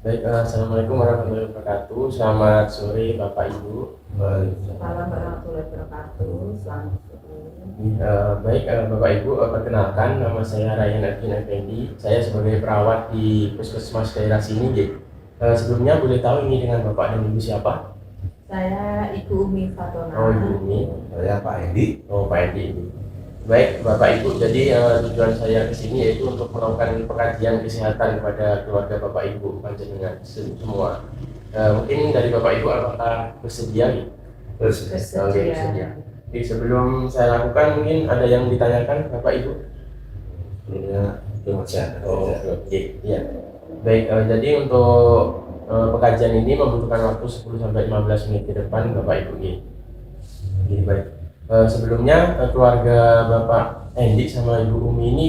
Baik, Assalamualaikum warahmatullahi wabarakatuh. Selamat sore Bapak Ibu. Salam warahmatullahi wabarakatuh. Selamat sore. Baik, Bapak Ibu, perkenalkan nama saya Ryan Edwin Effendi. Saya sebagai perawat di Puskesmas daerah sini. Sebelumnya boleh tahu ini dengan Bapak dan Ibu siapa? Saya Ibu Umi Fatona. Oh, Ibu Umi. Saya Pak Edi. Oh, Pak Edi. Baik, Bapak Ibu. Jadi tujuan saya ke sini yaitu untuk melakukan pengkajian kesehatan kepada keluarga Bapak Ibu panjenengan semua. Mungkin dari Bapak Ibu apakah bersedia? Bersedia. Jadi sebelum saya lakukan mungkin ada yang ditanyakan Bapak Ibu? Sebelumnya terima kasih. Oke. Iya. Baik, jadi untuk pengkajian ini membutuhkan waktu 10 sampai 15 menit ke depan Bapak Ibu. Jadi baik. Sebelumnya keluarga Bapak Endi sama Ibu Umi ini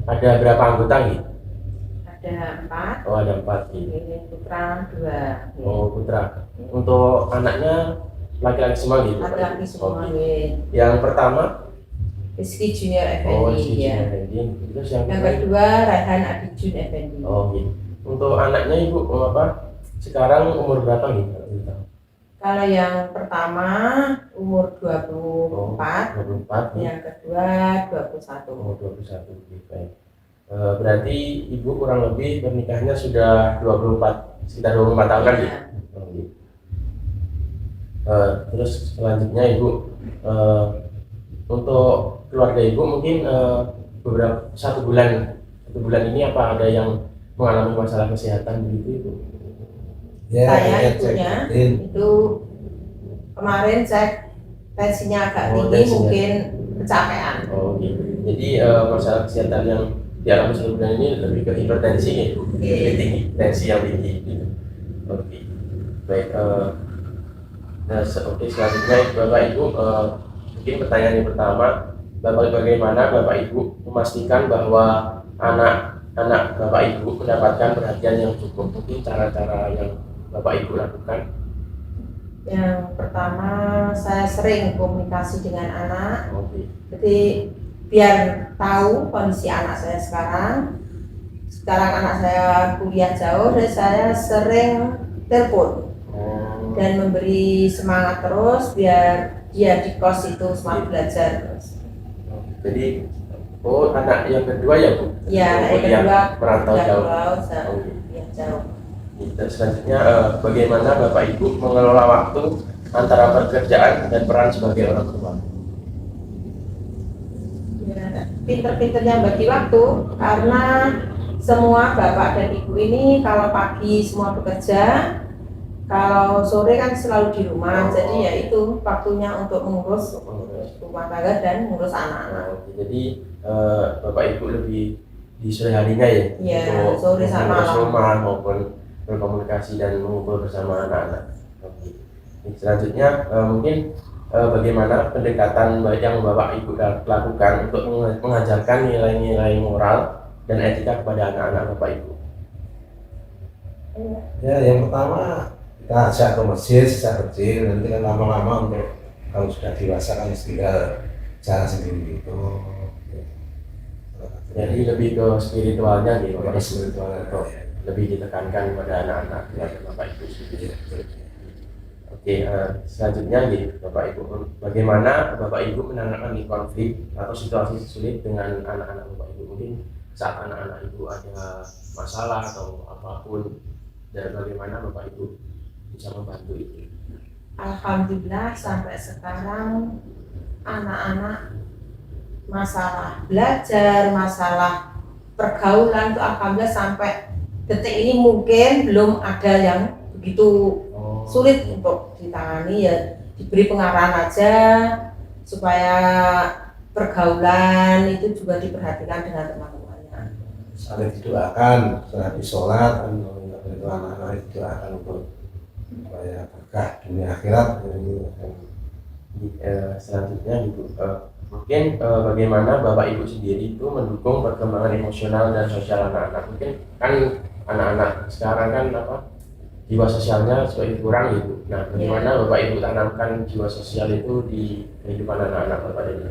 ada berapa anggota nih? Ada 4. Oh, ada 4 nih. Ini putra 2. Oh, putra. Untuk anaknya laki-laki semua gitu? Laki-laki semua. Yang pertama? Rizky Junior Oh, Effendi. Rizky Junior Effendi. Terus yang kedua Raihan Adijun Effendi. Oh, gitu. Untuk anaknya Ibu sekarang umur berapa nih? Kalau yang pertama umur 24. 24. Yang kedua 21. Oh, 21. Baik. Berarti Ibu kurang lebih pernikahannya sudah 24, sekitar 24 tahun kan? Ya. Terus selanjutnya Ibu, untuk keluarga Ibu mungkin beberapa satu bulan ini apa ada yang mengalami masalah kesehatan begitu Ibu? Saya ibunya itu kemarin cek tensinya agak tinggi, mungkin kecapean. Oh gitu. Jadi masalah kesehatan yang dialami satu bulan ini lebih ke hipertensi gitu, lebih tinggi, tensi yang tinggi gitu. Oke. Baik. Oke, selanjutnya Bapak Ibu, mungkin pertanyaan yang pertama, bagaimana Bapak Ibu memastikan bahwa anak Bapak Ibu mendapatkan perhatian yang cukup? Mungkin cara-cara yang Bapak Ibu lakukan. Yang pertama, saya sering komunikasi dengan anak. Okay. Jadi biar tahu kondisi anak saya sekarang. Sekarang anak saya kuliah jauh, dan saya sering telepon dan memberi semangat terus biar dia di kos itu semangat belajar terus. Jadi, anak yang kedua ya Bu? Ya, yang kedua merantau jauh. Jauh. Selanjutnya, bagaimana Bapak Ibu mengelola waktu antara pekerjaan dan peran sebagai orang tua? Ya, pinter-pinternya bagi waktu, karena semua bapak dan ibu ini kalau pagi semua bekerja, kalau sore kan selalu di rumah, jadi ya itu waktunya untuk mengurus rumah tangga dan mengurus anak-anak. Jadi Bapak Ibu lebih di sore harinya ya? Iya, sore sama malam. Rumah maupun berkomunikasi dan mengumpul bersama anak-anak. Oke. Selanjutnya mungkin bagaimana pendekatan yang Bapak Ibu lakukan untuk mengajarkan nilai-nilai moral dan etika kepada anak-anak Bapak Ibu? Ya, yang pertama kita ajak ke masjid sejak kecil, nanti kan lama-lama untuk kalau sudah dewasa kan tinggal jalan sendiri itu. Jadi lebih ke spiritualnya gitu, Ke spiritualnya untuk lebih ditekankan kepada anak-anak kepada Bapak Ibu. Oke, selanjutnya gitu Bapak Ibu, bagaimana Bapak Ibu menangani konflik atau situasi sulit dengan anak-anak Bapak Ibu? Mungkin saat anak-anak Ibu ada masalah atau apapun, dan bagaimana Bapak Ibu bisa membantu itu? Alhamdulillah sampai sekarang anak-anak masalah belajar, masalah pergaulan itu alhamdulillah sampai detik ini mungkin belum ada yang begitu sulit untuk ditangani, ya diberi pengarahan aja supaya pergaulan itu juga diperhatikan dengan teman-temannya. Saling didoakan setelah habis sholat, itu anak-anak didoakan untuk supaya berkah dunia akhirat. Selanjutnya Ibu, mungkin bagaimana Bapak Ibu sendiri itu mendukung perkembangan emosional dan sosial anak-anak? Mungkin kan anak-anak sekarang kan jiwa sosialnya semakin kurang gitu. Nah, bagaimana Bapak Ibu tanamkan jiwa sosial itu di kehidupan anak-anak Bapak Ibu?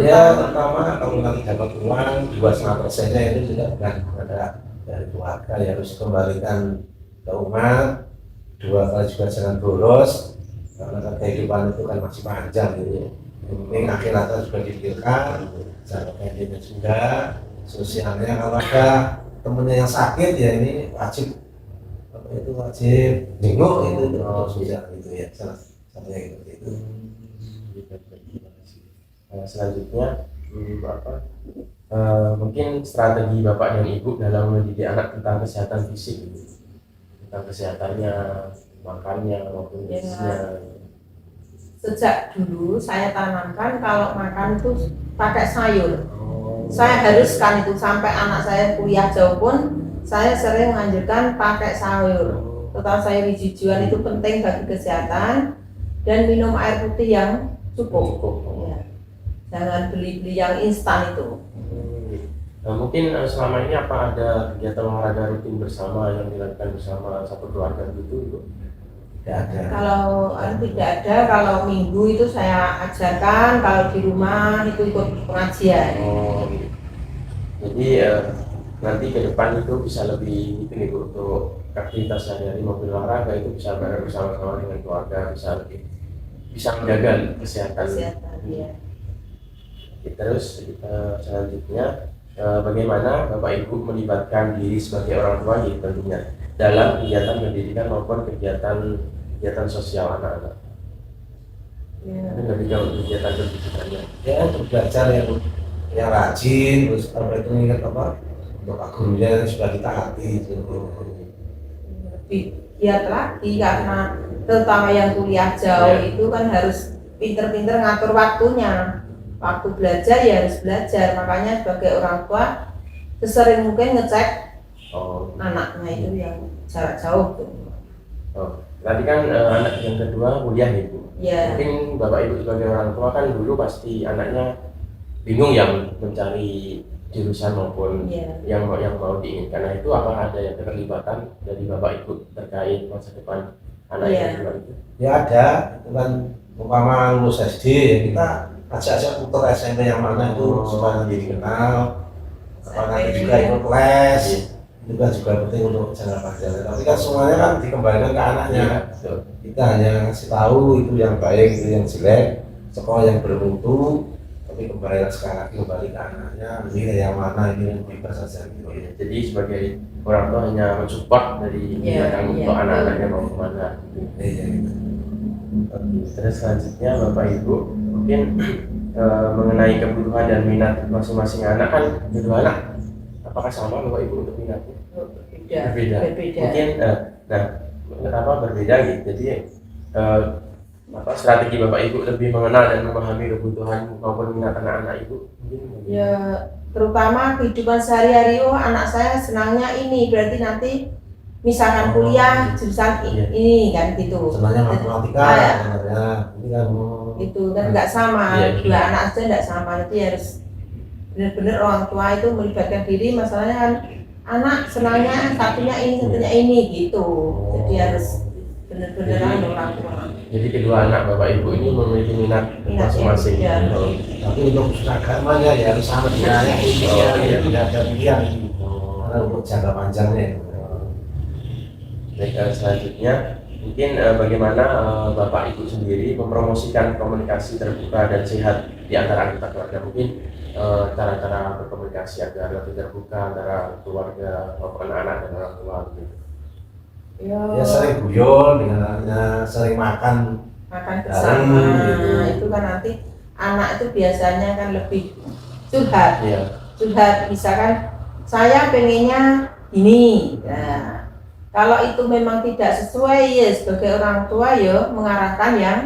Ya, pertama kalau nanti dapat uang 2,5%-nya itu tidak ada dari keluarga ya harus kembalikan ke umat. Dua kali juga jangan boros, karena kan kehidupan itu kan masih panjang gitu. Ini akhiratnya juga dipikirkan, jangka pendeknya juga, sosialnya kalau ada temennya yang sakit ya ini wajib apa itu wajib jenguk itu sosial itu ya salah satunya itu. Selanjutnya apa? Mungkin strategi bapak dan ibu dalam mendidik anak tentang kesehatan fisik, tentang kesehatannya, makannya maupun gizinya. Sejak dulu saya tanamkan kalau makan itu pakai sayur. Saya haruskan itu sampai anak saya kuliah jauh pun saya sering menganjurkan pakai sayur. Terutama sayur hijau-hijauan itu penting bagi kesehatan, dan minum air putih yang cukup. Ya. Jangan beli-beli yang instan itu. Nah, mungkin selama ini apa ada kegiatan olahraga rutin bersama yang dilakukan bersama satu keluarga gitu, Ibu? Tidak ada. Kalau tidak ada, kalau minggu itu saya ajarkan, kalau di rumah itu ikut pengajian. Oh, gitu. Jadi nanti ke depan itu bisa lebih itu nih Bu, untuk aktivitas sehari-hari maupun olahraga itu bisa bareng bersama-sama dengan keluarga, bisa menjaga kesehatan. Ya. Terus selanjutnya bagaimana Bapak Ibu melibatkan diri sebagai orang tua ya tentunya dalam kegiatan pendidikan maupun kegiatan sosial anak-anak. Ini lebih jauh kegiatan pendidikannya. Ya untuk belajar yang rajin, terus apa itu ingat apa untuk gurunya sudah kita hati Lebih giat lagi karena terutama yang kuliah jauh itu kan harus pinter-pinter ngatur waktunya. Waktu belajar ya harus belajar, makanya sebagai orang tua sesering mungkin ngecek anaknya itu yang jarak jauh tuh. Tadi kan anak yang kedua kuliah ya Bu. Ya. Mungkin Bapak Ibu sebagai orang tua kan dulu pasti anaknya bingung yang mencari jurusan maupun yang mau diinginkan. Nah itu apa ada yang keterlibatan dari Bapak Ibu terkait masa depan anak yang kedua itu? Ya ada, itu kan umpama lulus SD ya kita ajak-ajak putar SMP yang mana itu supaya jadi kenal, nanti juga ikut les, itu kan juga penting untuk jangka panjang. Tapi kan semuanya kan dikembalikan ke anaknya. Kita hanya ngasih tahu itu yang baik, itu yang jelek, sekolah yang bermutu, tapi kembali ke anaknya, ini yang mana ini yang bebas saja gitu. Jadi sebagai orang tua hanya mensupport dari belakang untuk anak-anaknya mau kemana. Terus selanjutnya Bapak Ibu mungkin mengenai kebutuhan dan minat masing-masing anak kan kedua anak apakah sama Bapak Ibu untuk minatnya? Berbeda. Mungkin kenapa berbeda gitu? Jadi strategi Bapak Ibu lebih mengenal dan memahami kebutuhan maupun minat anak-anak Ibu? Ya terutama kehidupan sehari-hari, anak saya senangnya ini, berarti nanti misalkan kuliah jurusan ini kan gitu. Senangnya matematika sebenarnya ini kan itu kan nggak sama, dua anak aja nggak sama, nanti harus benar-benar orang tua itu melibatkan diri. Masalahnya kan anak senangnya satunya ini gitu, jadi harus benar-benar orang tua. Jadi kedua anak Bapak Ibu ini memiliki minat masing-masing. Tapi untuk agamanya ya harus sama dia, tidak ada pilihan karena untuk jangka panjangnya. Baik, selanjutnya mungkin bagaimana Bapak Ibu sendiri mempromosikan komunikasi terbuka dan sehat di antara anggota keluarga, mungkin cara-cara berkomunikasi agar lebih terbuka antara keluarga maupun anak dan orang tua gitu. Ya sering guyon dengan anaknya, sering makan bersama gitu. Itu kan nanti anak itu biasanya kan lebih curhat, misalkan saya pengennya ini. Nah, kalau itu memang tidak sesuai ya sebagai orang tua ya mengarahkan yang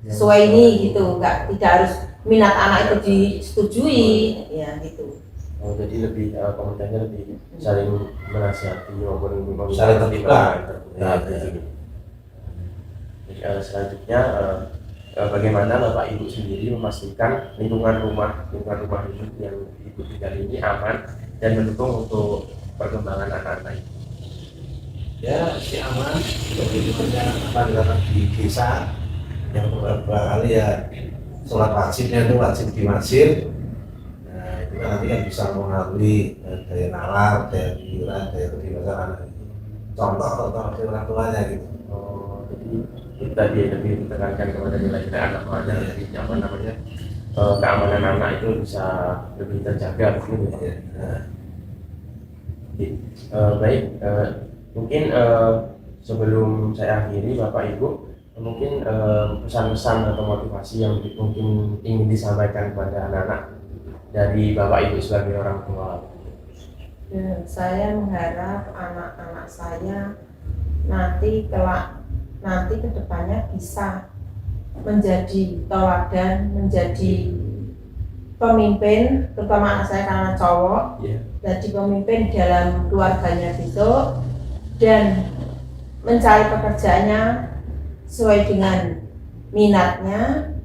sesuai ini gitu, tidak harus minat anak itu disetujui ya gitu. Jadi lebih komunitasnya lebih saling menasihati maupun saling terbuka. Selanjutnya bagaimana Bapak Ibu sendiri memastikan lingkungan rumah hidup yang Ibu tinggal ini aman dan mendukung untuk perkembangan anak-anak Ibu? Ya, aman. Kehidupannya apa dilakukan di desa yang beberapa kali ya sholat wajibnya itu wajib di masjid. Nah itu kan nanti kan bisa mengaruhi daya nalar, daya pikiran, daya kebebasan anak itu. Contoh dari orang tuanya gitu. Oh, jadi itu tadi lebih ditekankan kepada nilai-nilai anak mana, jadi apa namanya, keamanan anak itu bisa lebih terjaga gitu ya. Nah, Baik, mungkin sebelum saya akhiri Bapak Ibu, mungkin pesan-pesan atau motivasi yang mungkin ingin disampaikan kepada anak-anak dari Bapak Ibu sebagai orang tua. Dan saya mengharap anak-anak saya nanti kedepannya bisa menjadi teladan, menjadi pemimpin, terutama anak saya karena cowok, jadi pemimpin dalam keluarganya besok dan mencari pekerjaannya sesuai dengan minatnya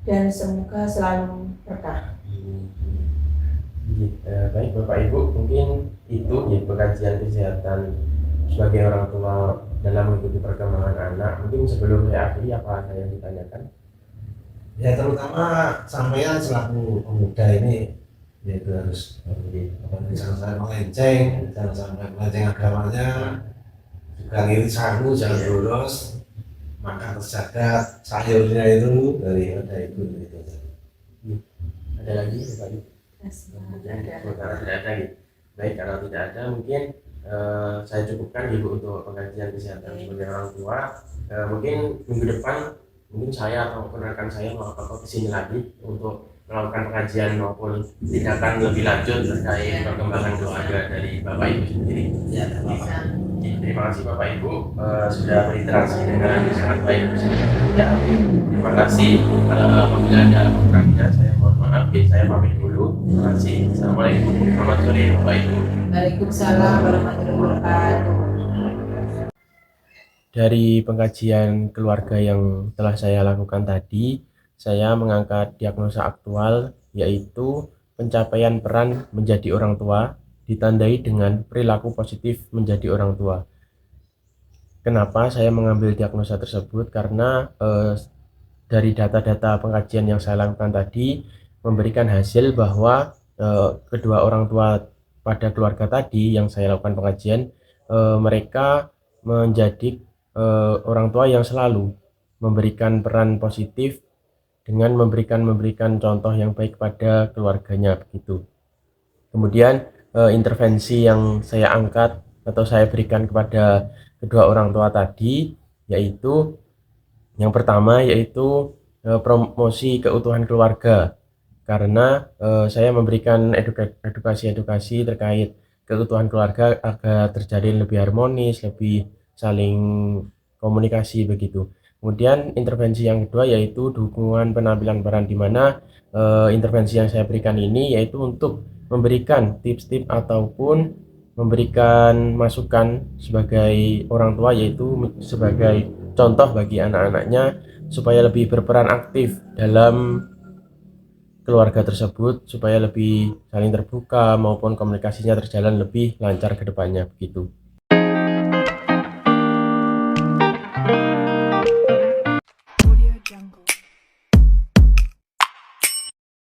dan semoga selalu berkah. Baik Bapak Ibu, mungkin itu ya pengkajian kesehatan sebagai orang tua dalam mengikuti perkembangan anak. Mungkin sebelum saya akhiri, apa ada yang ditanyakan? ya terutama sampean selaku pemuda ini yaitu harus jangan sampai melenceng, jangan sampai melenceng agamanya, juga ngiri sagu, jangan bolos, makan terjaga sayurnya itu dari itu. Ada lagi Bapak Ibu? Karena tidak ada gitu. Baik, karena tidak ada mungkin saya cukupkan Ibu untuk pengkajian kesehatan sebagai orang tua. Mungkin minggu depan mungkin saya atau rekan saya mau kesini lagi untuk melakukan pengajian maupun tindakan lebih lanjut terkait perkembangan keluarga dari Bapak Ibu sendiri. Ya, Terima kasih Bapak Ibu sudah berinteraksi dengan sangat baik. Ya, terima kasih. Apabila ada kekurangannya saya mohon maaf. Saya pamit dulu. Terima kasih. Assalamualaikum warahmatullahi wabarakatuh Bapak Ibu. Waalaikumsalam warahmatullahi wabarakatuh. Dari pengkajian keluarga yang telah saya lakukan tadi, saya mengangkat diagnosa aktual yaitu pencapaian peran menjadi orang tua ditandai dengan perilaku positif menjadi orang tua. Kenapa saya mengambil diagnosa tersebut? Karena dari data-data pengkajian yang saya lakukan tadi memberikan hasil bahwa kedua orang tua pada keluarga tadi yang saya lakukan pengajian, mereka menjadi orang tua yang selalu memberikan peran positif dengan memberikan contoh yang baik pada keluarganya begitu. Kemudian intervensi yang saya angkat atau saya berikan kepada kedua orang tua tadi yaitu yang pertama yaitu promosi keutuhan keluarga, karena saya memberikan edukasi terkait keutuhan keluarga agar terjalin lebih harmonis, lebih saling komunikasi begitu. Kemudian intervensi yang kedua yaitu dukungan penampilan peran, di mana intervensi yang saya berikan ini yaitu untuk memberikan tips-tips ataupun memberikan masukan sebagai orang tua, yaitu sebagai contoh bagi anak-anaknya supaya lebih berperan aktif dalam keluarga tersebut, supaya lebih saling terbuka maupun komunikasinya terjalan lebih lancar ke depannya begitu.